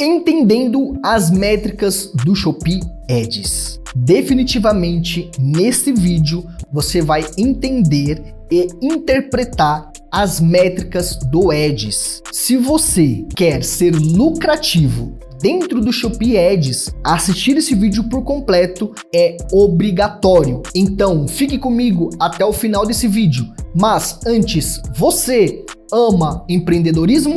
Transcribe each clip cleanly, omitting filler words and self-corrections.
Entendendo as métricas do Shopee Ads. Definitivamente, nesse vídeo, você vai entender e interpretar as métricas do Ads. Se você quer ser lucrativo dentro do Shopee Ads, assistir esse vídeo por completo é obrigatório. Então, fique comigo até o final desse vídeo. Mas antes, você ama empreendedorismo?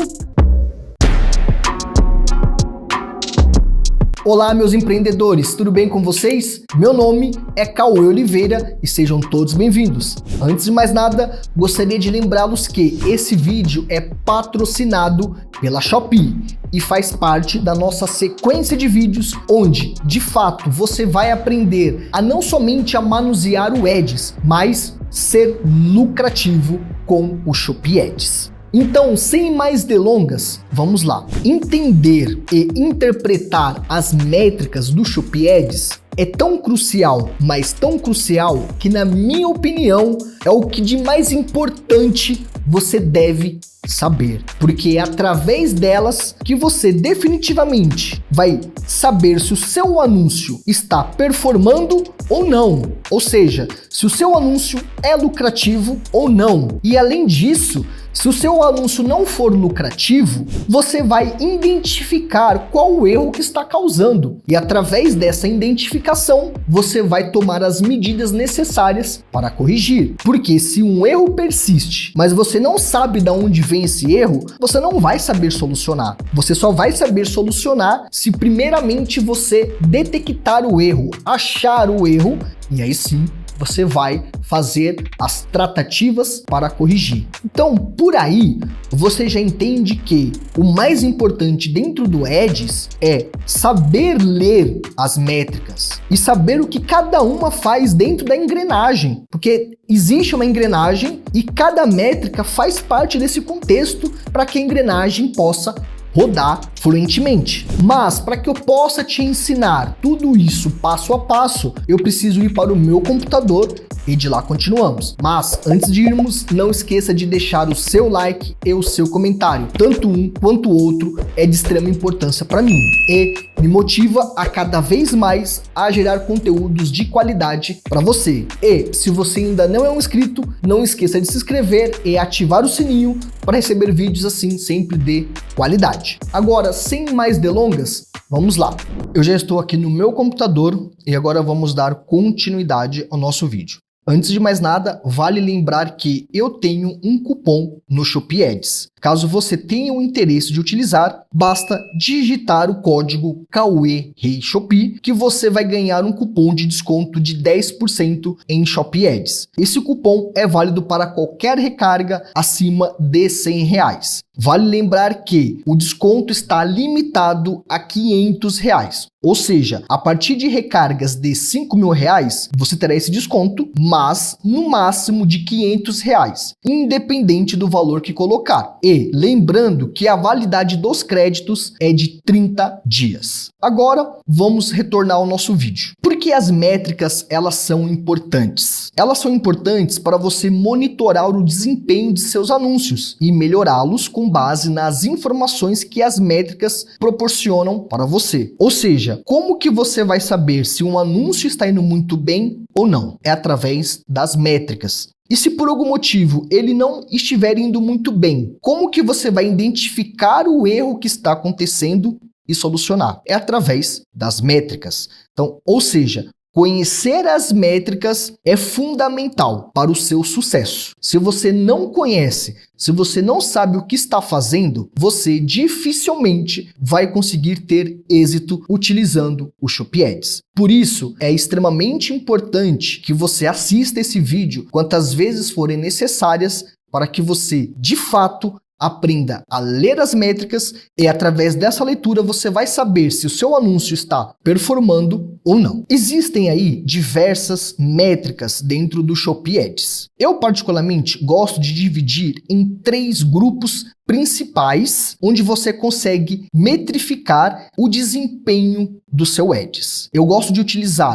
Olá, meus empreendedores, tudo bem com vocês? Meu nome é Cauê Oliveira e sejam todos bem-vindos. Antes de mais nada, gostaria de lembrá-los que esse vídeo é patrocinado pela Shopee e faz parte da nossa sequência de vídeos onde, de fato, você vai aprender a não somente a manusear o Ads, mas ser lucrativo com o Shopee Ads. Então, sem mais delongas, vamos lá. Entender e interpretar as métricas do Shopee Ads é tão crucial, mas tão crucial, que na minha opinião é o que de mais importante você deve saber. Porque é através delas que você definitivamente vai saber se o seu anúncio está performando ou não. Ou seja, se o seu anúncio é lucrativo ou não. E além disso, se o seu anúncio não for lucrativo, você vai identificar qual o erro que está causando. E através dessa identificação, você vai tomar as medidas necessárias para corrigir. Porque se um erro persiste, mas você não sabe de onde vem esse erro, você não vai saber solucionar. Você só vai saber solucionar se primeiramente você detectar o erro, achar o erro, e aí sim você vai fazer as tratativas para corrigir. Então, por aí, você já entende que o mais importante dentro do Ads é saber ler as métricas e saber o que cada uma faz dentro da engrenagem, porque existe uma engrenagem e cada métrica faz parte desse contexto para que a engrenagem possa rodar fluentemente. Mas para que eu possa te ensinar tudo isso passo a passo, eu preciso ir para o meu computador e de lá continuamos. Mas antes de irmos, não esqueça de deixar o seu like e o seu comentário. Tanto um quanto o outro é de extrema importância para mim e me motiva a cada vez mais a gerar conteúdos de qualidade para você. E se você ainda não é um inscrito, não esqueça de se inscrever e ativar o sininho para receber vídeos assim sempre de qualidade. Agora, sem mais delongas, vamos lá. Eu já estou aqui no meu computador e agora vamos dar continuidade ao nosso vídeo. Antes de mais nada, vale lembrar que eu tenho um cupom no Shopee Ads. Caso você tenha o interesse de utilizar, basta digitar o código CAUEREIShopee que você vai ganhar um cupom de desconto de 10% em Shopee Ads. Esse cupom é válido para qualquer recarga acima de R$100. Vale lembrar que o desconto está limitado a R$500. Ou seja, a partir de recargas de R$5.000, você terá esse desconto, mas no máximo de R$500, independente do valor que colocar. E lembrando que a validade dos créditos é de 30 dias. Agora, vamos retornar ao nosso vídeo. Por que as métricas elas são importantes? Elas são importantes para você monitorar o desempenho de seus anúncios e melhorá-los com base nas informações que as métricas proporcionam para você. Ou seja, como que você vai saber se um anúncio está indo muito bem ou não? É através das métricas. E se por algum motivo ele não estiver indo muito bem, como que você vai identificar o erro que está acontecendo e solucionar? É através das métricas. Então, ou seja, conhecer as métricas é fundamental para o seu sucesso. Se você não conhece, se você não sabe o que está fazendo, você dificilmente vai conseguir ter êxito utilizando o Shopee Ads. Por isso, é extremamente importante que você assista esse vídeo quantas vezes forem necessárias para que você, de fato, aprenda a ler as métricas e através dessa leitura você vai saber se o seu anúncio está performando ou não. Existem aí diversas métricas dentro do Shopee Ads. Eu particularmente gosto de dividir em 3 grupos principais, onde você consegue metrificar o desempenho do seu Ads. Eu gosto de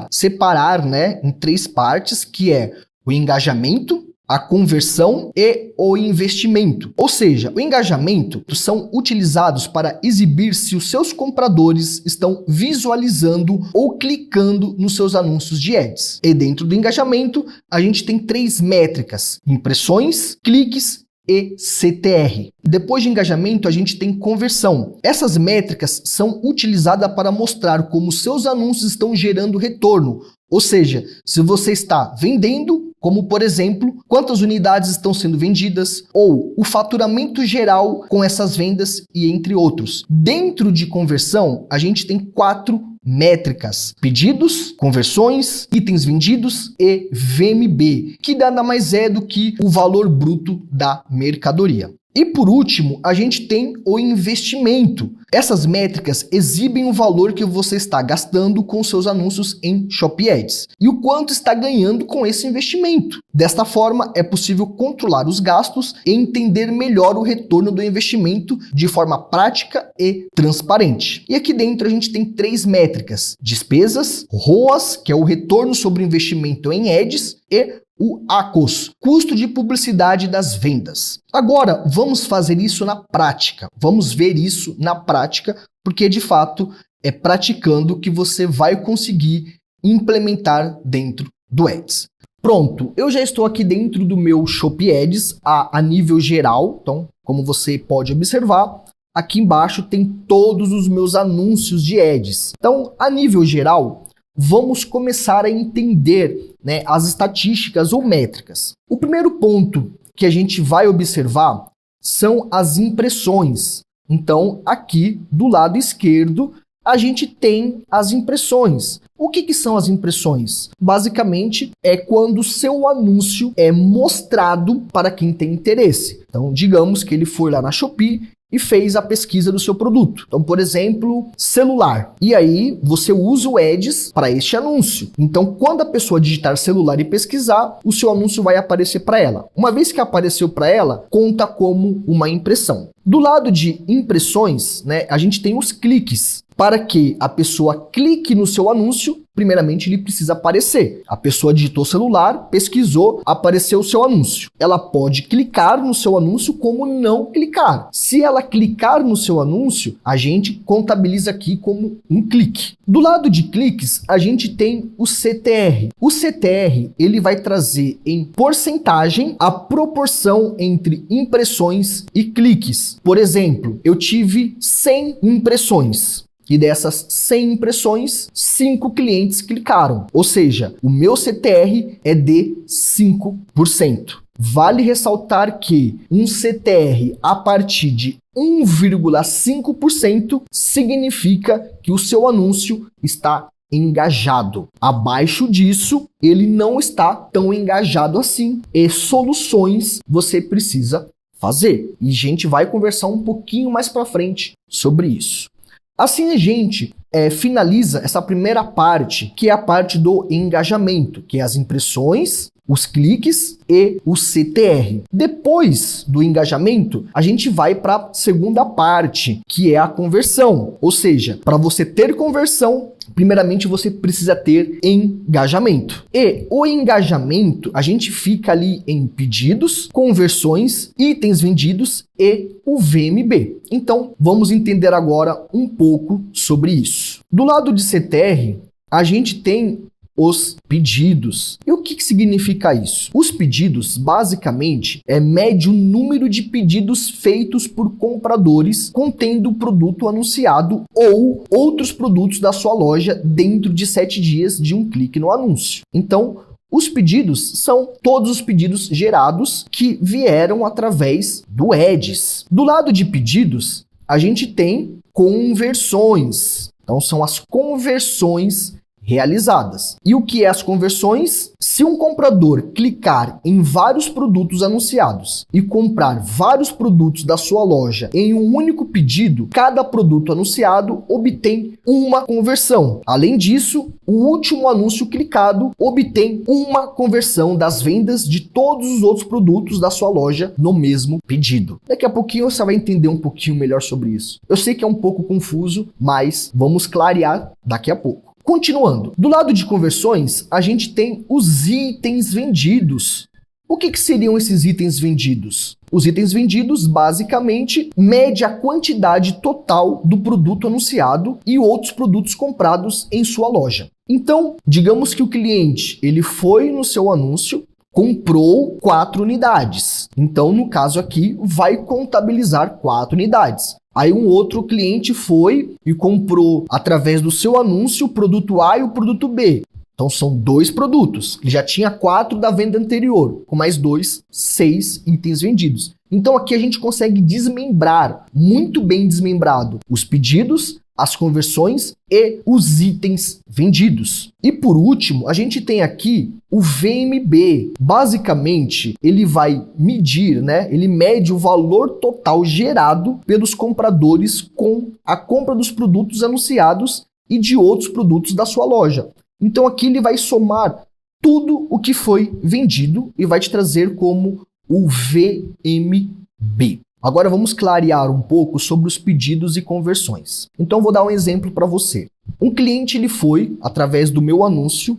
separar, em 3 partes, que é o engajamento, a conversão e o investimento. Ou seja, o engajamento são utilizados para exibir se os seus compradores estão visualizando ou clicando nos seus anúncios de ads. E dentro do engajamento, a gente tem 3 métricas: impressões, cliques e CTR. Depois de engajamento, a gente tem conversão. Essas métricas são utilizadas para mostrar como seus anúncios estão gerando retorno. Ou seja, se você está vendendo, como por exemplo, quantas unidades estão sendo vendidas, ou o faturamento geral com essas vendas e entre outros. Dentro de conversão, a gente tem 4 métricas: pedidos, conversões, itens vendidos e VMB, que nada mais é do que o valor bruto da mercadoria. E por último, a gente tem o investimento. Essas métricas exibem o valor que você está gastando com seus anúncios em Shopee Ads e o quanto está ganhando com esse investimento. Desta forma, é possível controlar os gastos e entender melhor o retorno do investimento de forma prática e transparente. E aqui dentro a gente tem 3 métricas: despesas, ROAS, que é o retorno sobre o investimento em ads, e o ACOS, custo de publicidade das vendas. Agora, vamos fazer isso na prática. Vamos ver isso na prática, porque de fato é praticando que você vai conseguir implementar dentro do Ads. Pronto, eu já estou aqui dentro do meu Shopee Ads a nível geral. Então, como você pode observar, aqui embaixo tem todos os meus anúncios de Ads. Então, a nível geral, vamos começar a entender, as estatísticas ou métricas. O primeiro ponto que a gente vai observar são as impressões. Então, aqui do lado esquerdo, a gente tem as impressões. O que são as impressões? Basicamente, é quando o seu anúncio é mostrado para quem tem interesse. Então, digamos que ele foi lá na Shopee e fez a pesquisa do seu produto. Então, por exemplo, celular. E aí, você usa o Ads para este anúncio. Então, quando a pessoa digitar celular e pesquisar, o seu anúncio vai aparecer para ela. Uma vez que apareceu para ela, conta como uma impressão. Do lado de impressões, a gente tem os cliques. Para que a pessoa clique no seu anúncio, primeiramente ele precisa aparecer. A pessoa digitou celular, pesquisou, apareceu o seu anúncio. Ela pode clicar no seu anúncio como não clicar. Se ela clicar no seu anúncio, a gente contabiliza aqui como um clique. Do lado de cliques, a gente tem o CTR. O CTR, ele vai trazer em porcentagem a proporção entre impressões e cliques. Por exemplo, eu tive 100 impressões. E dessas 100 impressões, 5 clientes clicaram. Ou seja, o meu CTR é de 5%. Vale ressaltar que um CTR a partir de 1,5% significa que o seu anúncio está engajado. Abaixo disso, ele não está tão engajado assim. E soluções você precisa fazer. E a gente vai conversar um pouquinho mais para frente sobre isso. Assim a gente finaliza essa primeira parte, que é a parte do engajamento, que é as impressões, os cliques e o CTR. Depois do engajamento, a gente vai para a segunda parte, que é a conversão. Ou seja, para você ter conversão, primeiramente você precisa ter engajamento. E o engajamento, a gente fica ali em pedidos, conversões, itens vendidos e o VMB. Então, vamos entender agora um pouco sobre isso. Do lado de CTR, a gente tem os pedidos. E o que significa isso? Os pedidos, basicamente, mede o número de pedidos feitos por compradores contendo o produto anunciado ou outros produtos da sua loja dentro de 7 dias de um clique no anúncio. Então, os pedidos são todos os pedidos gerados que vieram através do Ads. Do lado de pedidos, a gente tem conversões. Então, são as conversões realizadas. E o que é as conversões? Se um comprador clicar em vários produtos anunciados e comprar vários produtos da sua loja em um único pedido, cada produto anunciado obtém uma conversão. Além disso, o último anúncio clicado obtém uma conversão das vendas de todos os outros produtos da sua loja no mesmo pedido. Daqui a pouquinho você vai entender um pouquinho melhor sobre isso. Eu sei que é um pouco confuso, mas vamos clarear daqui a pouco. Continuando, do lado de conversões, a gente tem os itens vendidos. O que seriam esses itens vendidos? Os itens vendidos, basicamente, mede a quantidade total do produto anunciado e outros produtos comprados em sua loja. Então, digamos que o cliente ele foi no seu anúncio, comprou 4 unidades. Então, no caso aqui, vai contabilizar 4 unidades. Aí um outro cliente foi e comprou, através do seu anúncio, o produto A e o produto B. Então são 2 produtos. Ele já tinha 4 da venda anterior, com mais 2, 6 itens vendidos. Então aqui a gente consegue desmembrar, muito bem desmembrado, os pedidos, as conversões e os itens vendidos. E por último, a gente tem aqui o VMB. Basicamente, ele vai medir, ele mede o valor total gerado pelos compradores com a compra dos produtos anunciados e de outros produtos da sua loja. Então aqui ele vai somar tudo o que foi vendido e vai te trazer como o VMB. Agora vamos clarear um pouco sobre os pedidos e conversões. Então vou dar um exemplo para você. Um cliente ele foi, através do meu anúncio,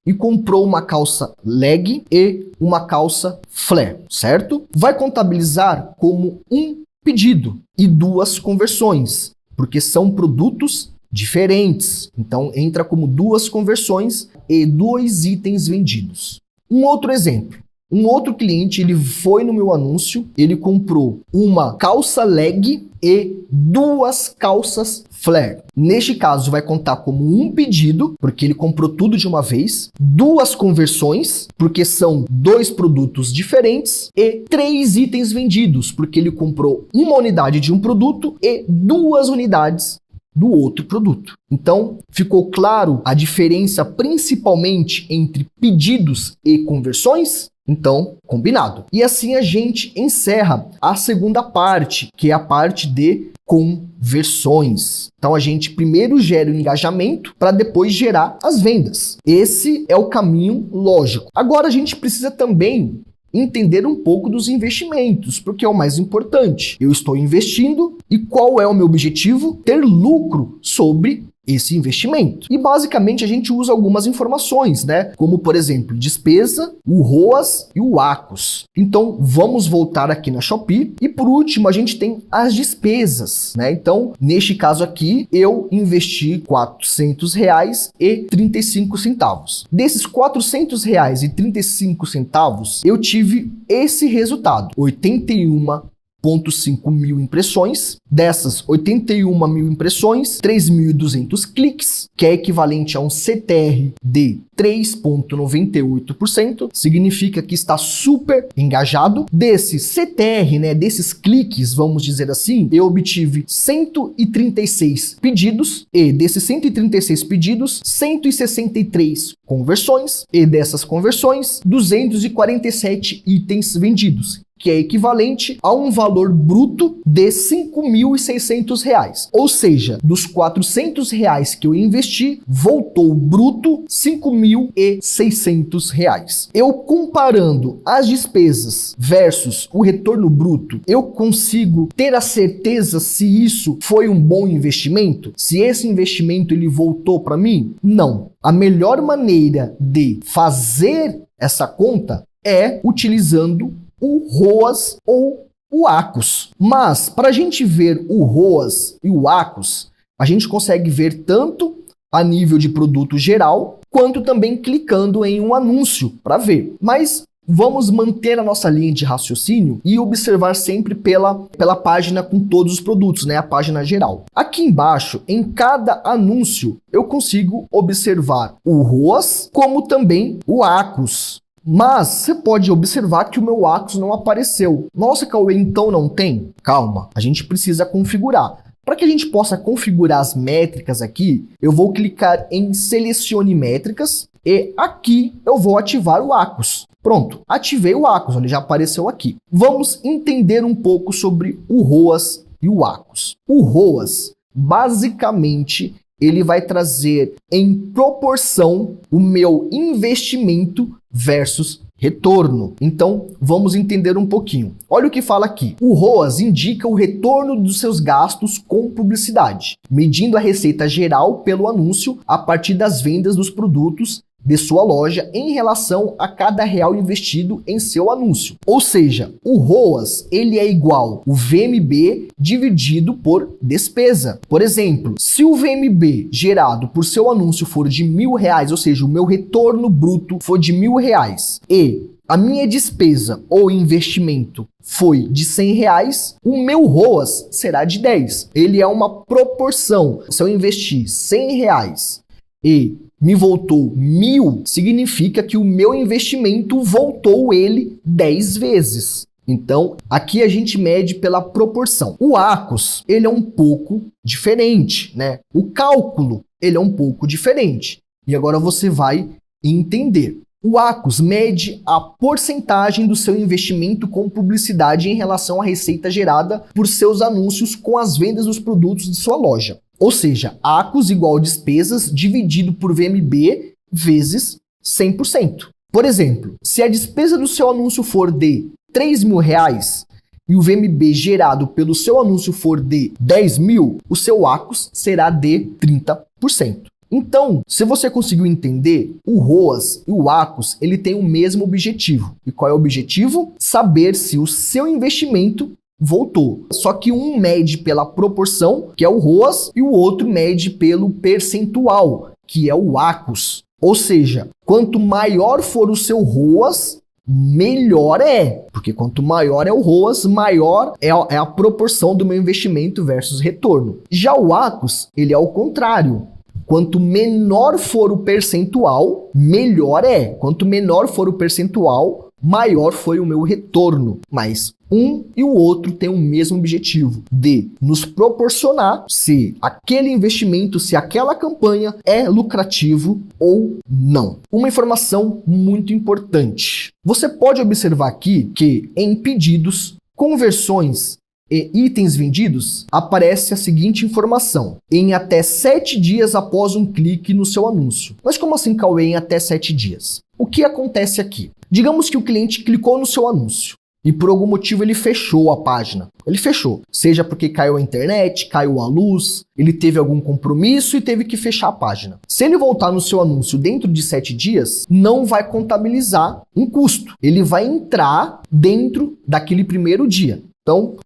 e comprou uma calça leg e uma calça flare, certo? Vai contabilizar como um pedido e 2 conversões, porque são produtos diferentes. Então entra como 2 conversões e 2 itens vendidos. Um outro exemplo. Um outro cliente, ele foi no meu anúncio, ele comprou uma calça leg e 2 calças flare. Neste caso, vai contar como um pedido, porque ele comprou tudo de uma vez, 2 conversões, porque são 2 produtos diferentes, e 3 itens vendidos, porque ele comprou uma unidade de um produto e 2 unidades do outro produto. Então, ficou claro a diferença principalmente entre pedidos e conversões? Então, combinado. E assim a gente encerra a segunda parte, que é a parte de conversões. Então, a gente primeiro gera o engajamento para depois gerar as vendas. Esse é o caminho lógico. Agora, a gente precisa também entender um pouco dos investimentos, porque é o mais importante. Eu estou investindo e qual é o meu objetivo? Ter lucro sobre esse investimento. E basicamente a gente usa algumas informações, como por exemplo, despesa, o ROAS e o ACOS. Então vamos voltar aqui na Shopee e por último a gente tem as despesas, Então, neste caso aqui, eu investi R$ 400,35. Desses R$ 400,35, eu tive esse resultado: 81,5 mil impressões. Dessas 81 mil impressões, 3.200 cliques, que é equivalente a um CTR de 3,98%, significa que está super engajado. Desse CTR, desses cliques, vamos dizer assim, eu obtive 136 pedidos e desses 136 pedidos, 163 conversões e dessas conversões, 247 itens vendidos, que é equivalente a um valor bruto de R$ 5.600. Ou seja, dos R$ 400 que eu investi, voltou bruto R$ 5.600. Eu comparando as despesas versus o retorno bruto, eu consigo ter a certeza se isso foi um bom investimento? Se esse investimento ele voltou para mim? Não. A melhor maneira de fazer essa conta é utilizando o ROAS ou o ACOS. Mas, para a gente ver o ROAS e o ACOS, a gente consegue ver tanto a nível de produto geral, quanto também clicando em um anúncio para ver. Mas vamos manter a nossa linha de raciocínio e observar sempre pela página com todos os produtos, a página geral. Aqui embaixo, em cada anúncio, eu consigo observar o ROAS, como também o ACOS. Mas você pode observar que o meu ACOS não apareceu. Nossa, Cauê, então não tem? Calma, a gente precisa configurar. Para que a gente possa configurar as métricas aqui, eu vou clicar em Selecione Métricas e aqui eu vou ativar o ACOS. Pronto, ativei o ACOS, ele já apareceu aqui. Vamos entender um pouco sobre o ROAS e o ACOS. O ROAS, basicamente, ele vai trazer em proporção o meu investimento versus retorno. Então, vamos entender um pouquinho. Olha o que fala aqui. O ROAS indica o retorno dos seus gastos com publicidade, medindo a receita geral pelo anúncio a partir das vendas dos produtos de sua loja em relação a cada real investido em seu anúncio. Ou seja, o ROAS ele é igual ao VMB dividido por despesa. Por exemplo, se o VMB gerado por seu anúncio for de R$1.000, ou seja, o meu retorno bruto for de R$1.000 e a minha despesa ou investimento foi de R$100, o meu ROAS será de 10. Ele é uma proporção. Se eu investir R$100 e me voltou 1.000, significa que o meu investimento voltou ele 10 vezes. Então, aqui a gente mede pela proporção. O ACOS, ele é um pouco diferente, né? O cálculo, ele é um pouco diferente. E agora você vai entender. O ACOS mede a porcentagem do seu investimento com publicidade em relação à receita gerada por seus anúncios com as vendas dos produtos de sua loja. Ou seja, ACOS igual despesas dividido por VMB vezes 100%. Por exemplo, se a despesa do seu anúncio for de R$3.000 e o VMB gerado pelo seu anúncio for de 10.000, o seu ACOS será de 30%. Então, se você conseguiu entender, o ROAS e o ACOS, ele tem o mesmo objetivo. E qual é o objetivo? Saber se o seu investimento voltou. Só que um mede pela proporção, que é o ROAS, e o outro mede pelo percentual, que é o ACOS. Ou seja, quanto maior for o seu ROAS, melhor é. Porque quanto maior é o ROAS, maior é a proporção do meu investimento versus retorno. Já o ACOS, ele é o contrário. Quanto menor for o percentual, melhor é. Quanto menor for o percentual, maior foi o meu retorno. Mas um e o outro têm o mesmo objetivo de nos proporcionar se aquele investimento, se aquela campanha é lucrativo ou não. Uma informação muito importante. Você pode observar aqui que em pedidos, conversões e itens vendidos, aparece a seguinte informação: em até 7 dias após um clique no seu anúncio. Mas como assim, Cauê, em até 7 dias? O que acontece aqui? Digamos que o cliente clicou no seu anúncio e por algum motivo ele fechou a página. Ele fechou, seja porque caiu a internet, caiu a luz, ele teve algum compromisso e teve que fechar a página. Se ele voltar no seu anúncio dentro de 7 dias, não vai contabilizar um custo. Ele vai entrar dentro daquele primeiro dia. Então,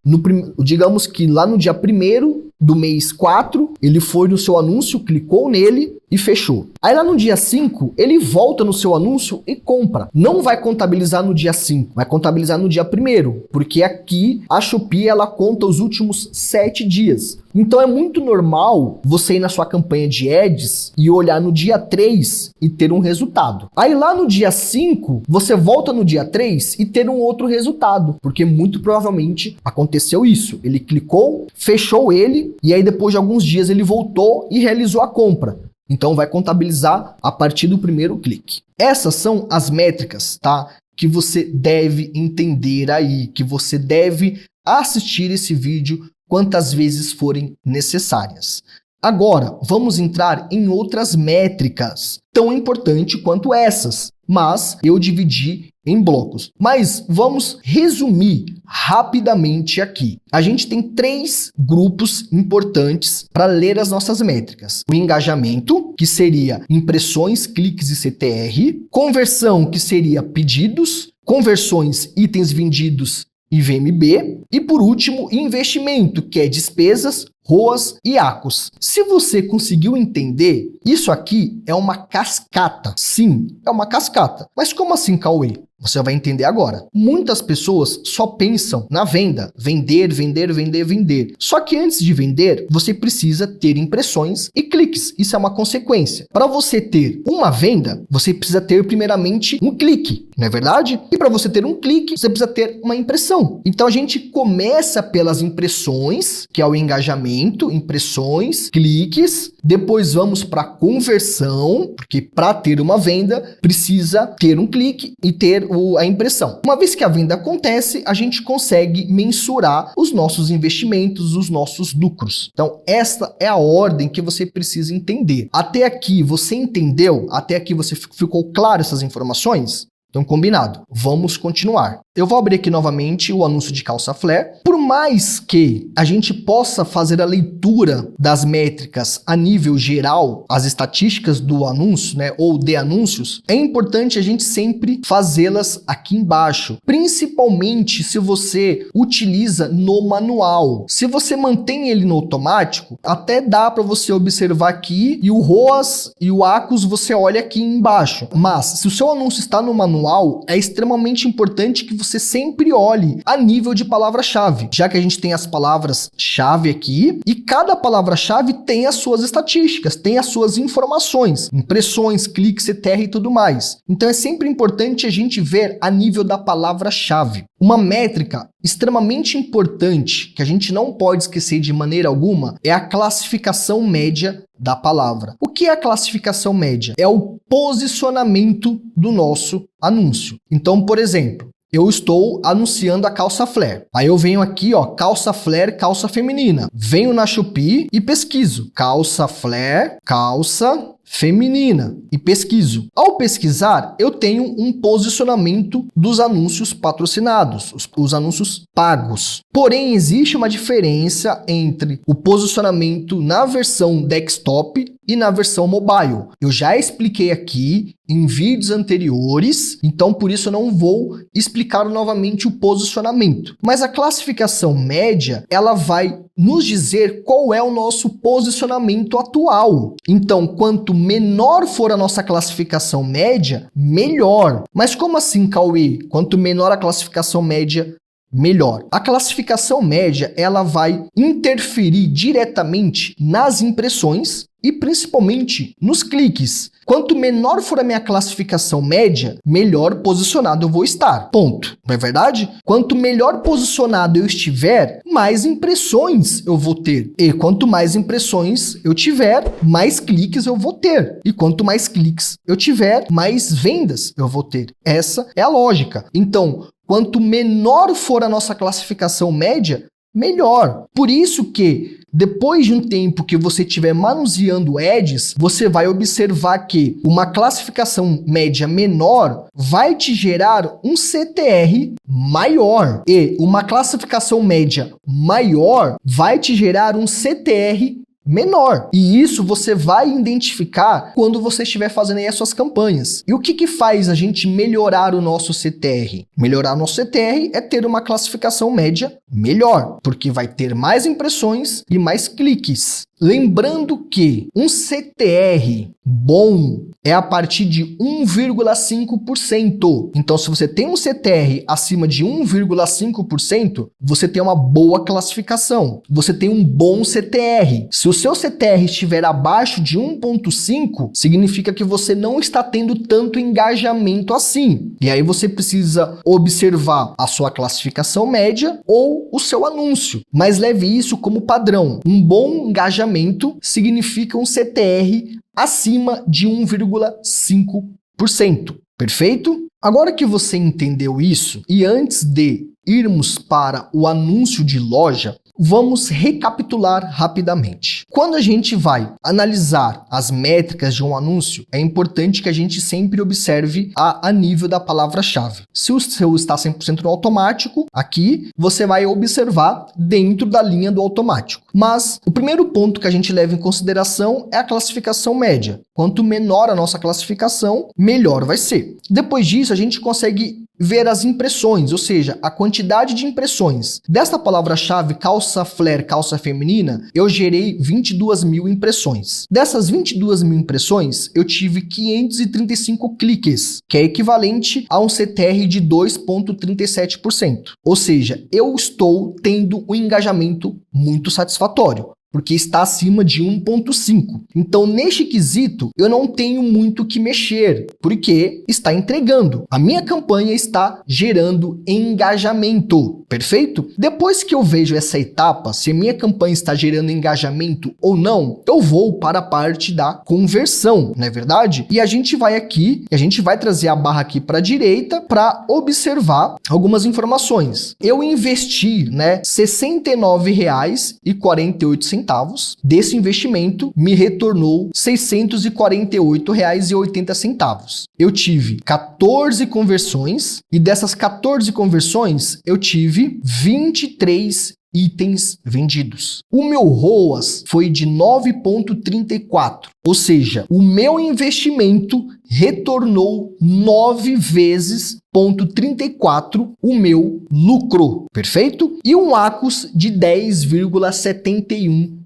digamos que lá no dia 1º do mês 4, ele foi no seu anúncio, clicou nele e fechou. Aí lá no dia 5, ele volta no seu anúncio e compra. Não vai contabilizar no dia 5, vai contabilizar no dia 1º, porque aqui a Shopee ela conta os últimos 7 dias. Então é muito normal você ir na sua campanha de ads e olhar no dia 3 e ter um resultado. Aí lá no dia 5, você volta no dia 3 e ter um outro resultado, porque muito provavelmente aconteceu isso. Ele clicou, fechou ele e aí depois de alguns dias ele voltou e realizou a compra. Então vai contabilizar a partir do primeiro clique. Essas são as métricas, tá? Que você deve entender aí, que você deve assistir esse vídeo quantas vezes forem necessárias. Agora, vamos entrar em outras métricas, tão importantes quanto essas, mas eu dividi em blocos. Mas vamos resumir rapidamente aqui. A gente tem 3 grupos importantes para ler as nossas métricas. O engajamento, que seria impressões, cliques e CTR. Conversão, que seria pedidos. Conversões, itens vendidos e VMB. E por último, investimento, que é despesas, ROAS e ACOS. Se você conseguiu entender, isso aqui é uma cascata. Sim, é uma cascata. Mas como assim, Cauê? Você vai entender agora. Muitas pessoas só pensam na venda. Vender, vender, vender, vender. Só que antes de vender, você precisa ter impressões e cliques. Isso é uma consequência. Para você ter uma venda, você precisa ter primeiramente um clique, não é verdade? E para você ter um clique, você precisa ter uma impressão. Então a gente começa pelas impressões, que é o engajamento, impressões, cliques. Depois vamos para a conversão, porque para ter uma venda, precisa ter um clique e ter a impressão. Uma vez que a venda acontece, a gente consegue mensurar os nossos investimentos, os nossos lucros. Então, esta é a ordem que você precisa entender. Até aqui você entendeu? Até aqui você ficou claro essas informações? Então, combinado. Vamos continuar. Eu vou abrir aqui novamente o anúncio de calça flare. Por mais que a gente possa fazer a leitura das métricas a nível geral, as estatísticas do anúncio, né, ou de anúncios, é importante a gente sempre fazê-las aqui embaixo, principalmente se você utiliza no manual. Se você mantém ele no automático, até dá para você observar aqui, e o ROAS e o ACOS você olha aqui embaixo. Mas se o seu anúncio está no manual, é extremamente importante que você sempre olhe a nível de palavra-chave, já que a gente tem as palavras-chave aqui e cada palavra-chave tem as suas estatísticas, tem as suas informações, impressões, cliques, CTR e tudo mais. Então é sempre importante a gente ver a nível da palavra-chave. Uma métrica extremamente importante que a gente não pode esquecer de maneira alguma é a classificação média da palavra. O que é a classificação média? É o posicionamento do nosso anúncio. Então, por exemplo, eu estou anunciando a calça flare. Aí eu venho aqui, ó, calça flare, calça feminina. Venho na Shopee e pesquiso calça flare, calça feminina e pesquiso. Ao pesquisar, eu tenho um posicionamento dos anúncios patrocinados, os anúncios pagos. Porém, existe uma diferença entre o posicionamento na versão desktop e na versão mobile. Eu já expliquei aqui em vídeos anteriores, então por isso eu não vou explicar novamente o posicionamento. Mas a classificação média, ela vai nos dizer qual é o nosso posicionamento atual. Então, quanto menor for a nossa classificação média, melhor. Mas como assim, Cauê? Quanto menor a classificação média, melhor. A classificação média, ela vai interferir diretamente nas impressões e principalmente nos cliques. Quanto menor for a minha classificação média, melhor posicionado eu vou estar. Ponto. Não é verdade? Quanto melhor posicionado eu estiver, mais impressões eu vou ter. E quanto mais impressões eu tiver, mais cliques eu vou ter. E quanto mais cliques eu tiver, mais vendas eu vou ter. Essa é a lógica. Então, quanto menor for a nossa classificação média, melhor. Por isso que depois de um tempo que você estiver manuseando ads, você vai observar que uma classificação média menor vai te gerar um CTR maior e uma classificação média maior vai te gerar um CTR menor. E isso você vai identificar quando você estiver fazendo aí as suas campanhas. E o que faz a gente melhorar o nosso CTR? Melhorar o nosso CTR é ter uma classificação média melhor, porque vai ter mais impressões e mais cliques. Lembrando que um CTR bom é a partir de 1,5%. Então, se você tem um CTR acima de 1,5%, você tem uma boa classificação. Você tem um bom CTR. Se o seu CTR estiver abaixo de 1,5%, significa que você não está tendo tanto engajamento assim. E aí você precisa observar a sua classificação média ou o seu anúncio. Mas leve isso como padrão. Um bom engajamento significa um CTR acima de 1,5%. Perfeito? Agora que você entendeu isso, e antes de irmos para o anúncio de loja, vamos recapitular rapidamente. Quando a gente vai analisar as métricas de um anúncio, é importante que a gente sempre observe a nível da palavra-chave. Se o seu está 100% no automático, aqui você vai observar dentro da linha do automático. Mas o primeiro ponto que a gente leva em consideração é a classificação média. Quanto menor a nossa classificação, melhor vai ser. Depois disso, a gente consegue ver as impressões, ou seja, a quantidade de impressões. Desta palavra-chave calça flare, calça feminina, eu gerei 22 mil impressões. Dessas 22 mil impressões, eu tive 535 cliques, que é equivalente a um CTR de 2,37%. Ou seja, eu estou tendo um engajamento muito satisfatório, porque está acima de 1,5. Então, neste quesito, eu não tenho muito o que mexer, porque está entregando. A minha campanha está gerando engajamento, perfeito? Depois que eu vejo essa etapa, se a minha campanha está gerando engajamento ou não, eu vou para a parte da conversão, não é verdade? E a gente vai aqui, a gente vai trazer a barra aqui para a direita para observar algumas informações. Eu investi, R$ 69,48 centavos. Desse investimento, me retornou R$ 648,80. Eu tive 14 conversões e dessas 14 conversões, eu tive 23 itens vendidos. O meu ROAS foi de 9,34, ou seja, o meu investimento retornou 9 vezes 0,34 o meu lucro, perfeito? E um ACOS de 10,71%.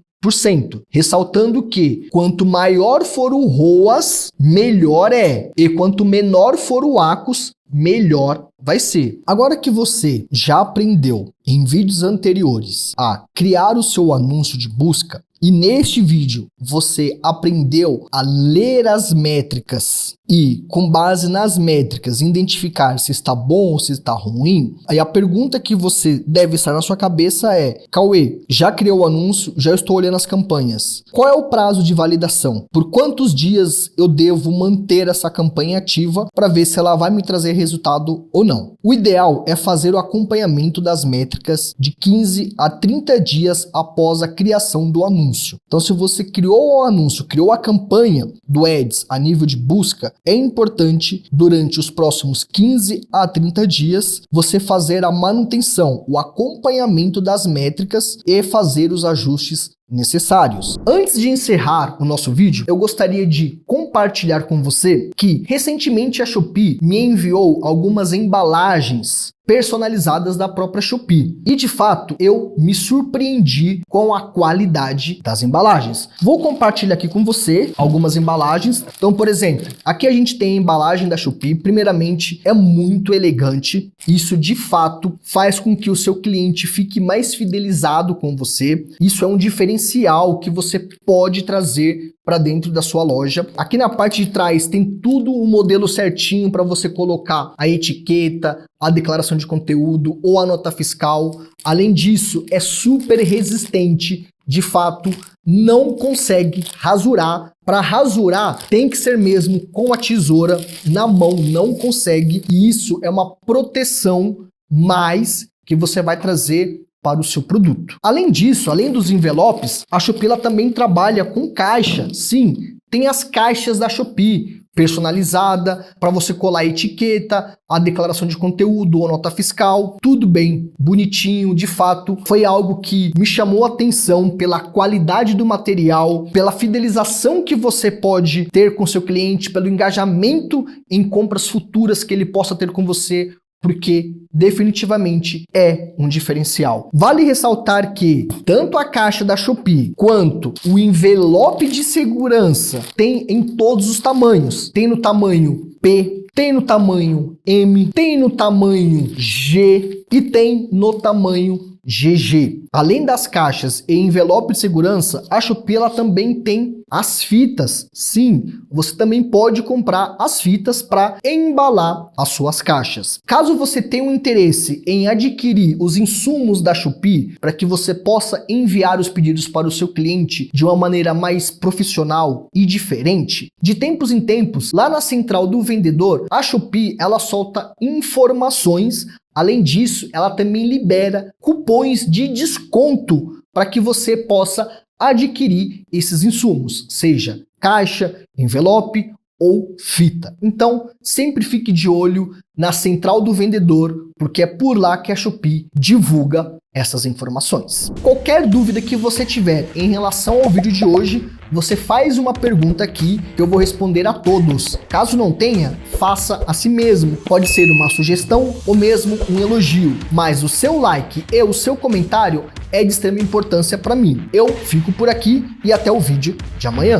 Ressaltando que quanto maior for o ROAS, melhor é, e quanto menor for o ACOS, melhor vai ser. Agora que você já aprendeu em vídeos anteriores a criar o seu anúncio de busca, e neste vídeo você aprendeu a ler as métricas e, com base nas métricas, identificar se está bom ou se está ruim, aí a pergunta que você deve estar na sua cabeça é: Cauê, já criou o anúncio, já estou olhando as campanhas. Qual é o prazo de validação? Por quantos dias eu devo manter essa campanha ativa para ver se ela vai me trazer resultado ou não? O ideal é fazer o acompanhamento das métricas de 15 a 30 dias após a criação do anúncio. Então, se você criou o anúncio, criou a campanha do Ads a nível de busca, é importante, durante os próximos 15 a 30 dias, você fazer a manutenção, o acompanhamento das métricas e fazer os ajustes necessários. Antes de encerrar o nosso vídeo, eu gostaria de compartilhar com você que recentemente a Shopee me enviou algumas embalagens personalizadas da própria Shopee. E de fato, eu me surpreendi com a qualidade das embalagens. Vou compartilhar aqui com você algumas embalagens. Então, por exemplo, aqui a gente tem a embalagem da Shopee. Primeiramente, é muito elegante. Isso de fato faz com que o seu cliente fique mais fidelizado com você. Isso é um diferencial que você pode trazer para dentro da sua loja. Aqui na parte de trás tem tudo o modelo certinho para você colocar a etiqueta, a declaração de conteúdo ou a nota fiscal. Além disso, é super resistente. De fato, não consegue rasurar. Para rasurar, tem que ser mesmo com a tesoura na mão, não consegue. E isso é uma proteção mais que você vai trazer para o seu produto. Além disso, além dos envelopes, a Shopee ela também trabalha com caixa. Sim, tem as caixas da Shopee, personalizada, para você colar a etiqueta, a declaração de conteúdo ou nota fiscal, tudo bem, bonitinho. De fato, foi algo que me chamou a atenção pela qualidade do material, pela fidelização que você pode ter com seu cliente, pelo engajamento em compras futuras que ele possa ter com você, porque definitivamente é um diferencial. Vale ressaltar que tanto a caixa da Shopee quanto o envelope de segurança tem em todos os tamanhos. Tem no tamanho P, tem no tamanho M, tem no tamanho G e tem no tamanho GG. Além das caixas e envelope de segurança, a Shopee ela também tem as fitas. Sim, você também pode comprar as fitas para embalar as suas caixas. Caso você tenha um interesse em adquirir os insumos da Shopee para que você possa enviar os pedidos para o seu cliente de uma maneira mais profissional e diferente, de tempos em tempos, lá na central do vendedor, a Shopee ela solta informações. Além disso, ela também libera cupons de desconto para que você possa adquirir esses insumos, seja caixa, envelope ou fita. Então, sempre fique de olho na central do vendedor, porque é por lá que a Shopee divulga essas informações. Qualquer dúvida que você tiver em relação ao vídeo de hoje, você faz uma pergunta aqui que eu vou responder a todos. Caso não tenha, faça a si mesmo. Pode ser uma sugestão ou mesmo um elogio, mas o seu like e o seu comentário é de extrema importância para mim. Eu fico por aqui e até o vídeo de amanhã.